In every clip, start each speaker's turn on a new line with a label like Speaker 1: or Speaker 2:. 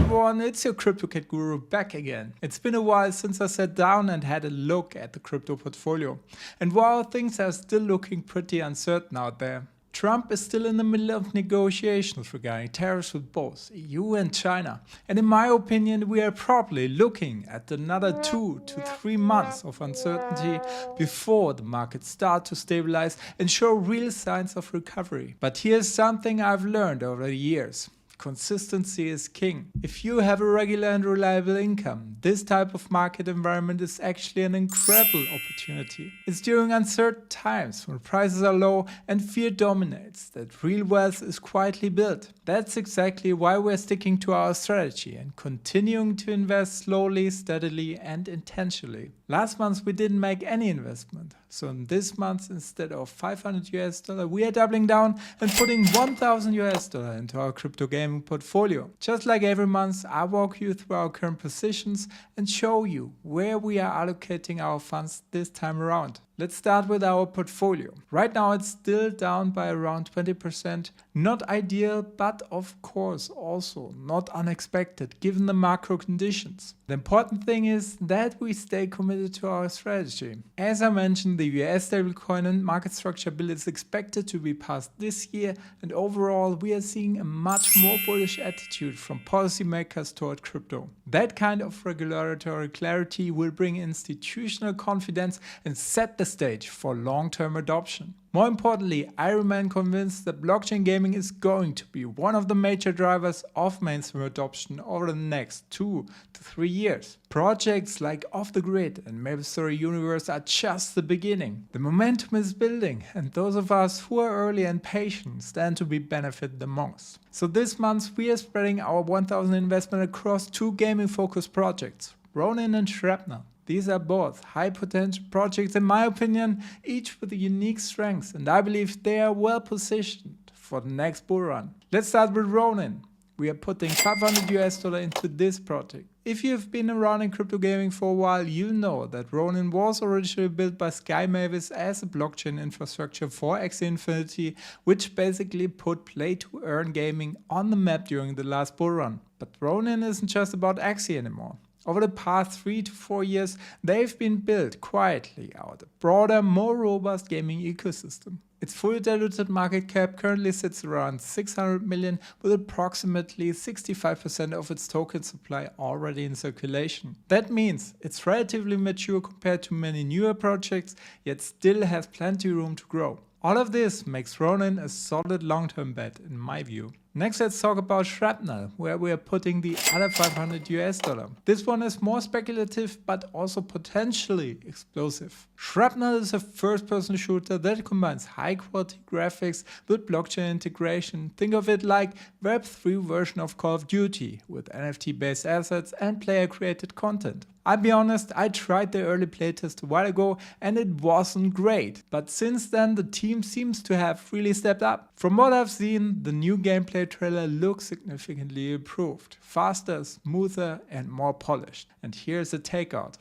Speaker 1: everyone, it's your Cryptocat-Guru back again. It's been a while since I sat down and had a look at the crypto portfolio. And while things are still looking pretty uncertain out there, Trump is still in the middle of negotiations regarding tariffs with both EU and China. And in my opinion, we are probably looking at another 2 to 3 months of uncertainty before the markets start to stabilize and show real signs of recovery. But here's something I've learned over the years. Consistency is king. If you have a regular and reliable income, this type of market environment is actually an incredible opportunity. It's during uncertain times when prices are low and fear dominates that real wealth is quietly built. That's exactly why we're sticking to our strategy and continuing to invest slowly, steadily and intentionally. Last month we didn't make any investment, so in this month instead of $500 we are doubling down and putting $1,000 into our crypto gaming portfolio. Just like every month, I walk you through our current positions and show you where we are allocating our funds this time around. Let's start with our portfolio. Right now it's still down by around 20%. Not ideal, but of course also not unexpected given the macro conditions. The important thing is that we stay committed to our strategy. As I mentioned, the US stablecoin and market structure bill is expected to be passed this year, and overall we are seeing a much more bullish attitude from policymakers toward crypto. That kind of regulatory clarity will bring institutional confidence and set the stage for long-term adoption. More importantly, I remain convinced that blockchain gaming is going to be one of the major drivers of mainstream adoption over the next 2 to 3 years. Projects like Off the Grid and Maple Story Universe are just the beginning. The momentum is building, and those of us who are early and patient stand to be benefited the most. So this month we are spreading our 1,000 investment across 2 gaming-focused projects, Ronin and SHRAPNEL. These are both high potential projects in my opinion, each with unique strengths, and I believe they are well positioned for the next bull run. Let's start with Ronin. We are putting $500 into this project. If you've been around in crypto gaming for a while, you know that Ronin was originally built by Sky Mavis as a blockchain infrastructure for Axie Infinity, which basically put play-to-earn gaming on the map during the last bull run. But Ronin isn't just about Axie anymore. Over the past 3 to 4 years, they've been built quietly out a broader, more robust gaming ecosystem. Its fully diluted market cap currently sits around 600 million, with approximately 65% of its token supply already in circulation. That means it's relatively mature compared to many newer projects, yet still has plenty room to grow. All of this makes Ronin a solid long-term bet in my view. Next, let's talk about SHRAPNEL, where we are putting the other $500. This one is more speculative, but also potentially explosive. SHRAPNEL is a first-person shooter that combines high-quality graphics with blockchain integration. Think of it like Web3 version of Call of Duty, with NFT-based assets and player-created content. I'll be honest, I tried the early playtest a while ago and it wasn't great, but since then the team seems to have really stepped up. From what I've seen, the new gameplay trailer looks significantly improved, faster, smoother and more polished. And here's a takeout.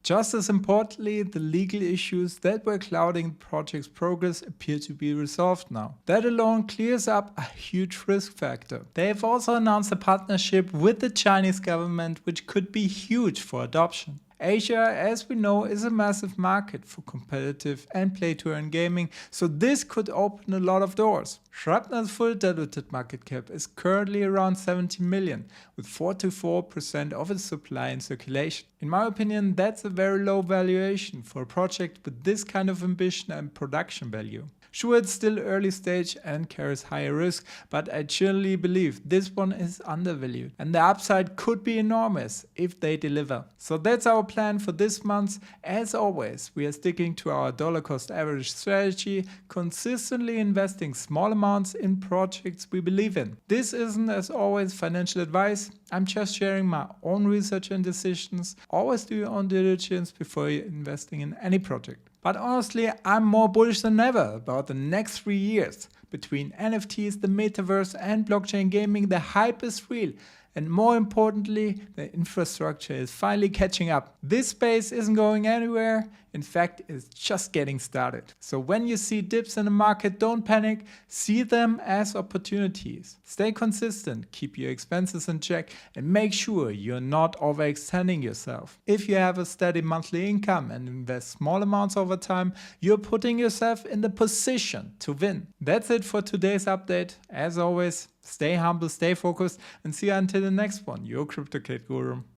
Speaker 1: Just as importantly, the legal issues that were clouding the project's progress appear to be resolved now. That alone clears up a huge risk factor. They have also announced a partnership with the Chinese government, which could be huge for adoption. Asia, as we know, is a massive market for competitive and play-to-earn gaming, so this could open a lot of doors. SHRAPNEL's full diluted market cap is currently around 70 million, with 44% of its supply in circulation. In my opinion, that's a very low valuation for a project with this kind of ambition and production value. Sure, it's still early stage and carries higher risk, but I genuinely believe this one is undervalued and the upside could be enormous if they deliver. So that's our plan for this month. As always, we are sticking to our dollar cost average strategy, consistently investing small amounts in projects we believe in. This isn't, as always, financial advice. I'm just sharing my own research and decisions. Always do your own diligence before you're investing in any project. But honestly, I'm more bullish than ever about the next 3 years. Between NFTs, the metaverse and blockchain gaming, the hype is real. And more importantly, the infrastructure is finally catching up. This space isn't going anywhere. In fact, it's just getting started. So when you see dips in the market, don't panic, see them as opportunities. Stay consistent, keep your expenses in check, and make sure you're not overextending yourself. If you have a steady monthly income and invest small amounts over time, you're putting yourself in the position to win. That's it for today's update. As always, stay humble, stay focused, and see you until the next one. Your Cryptocat-Guru.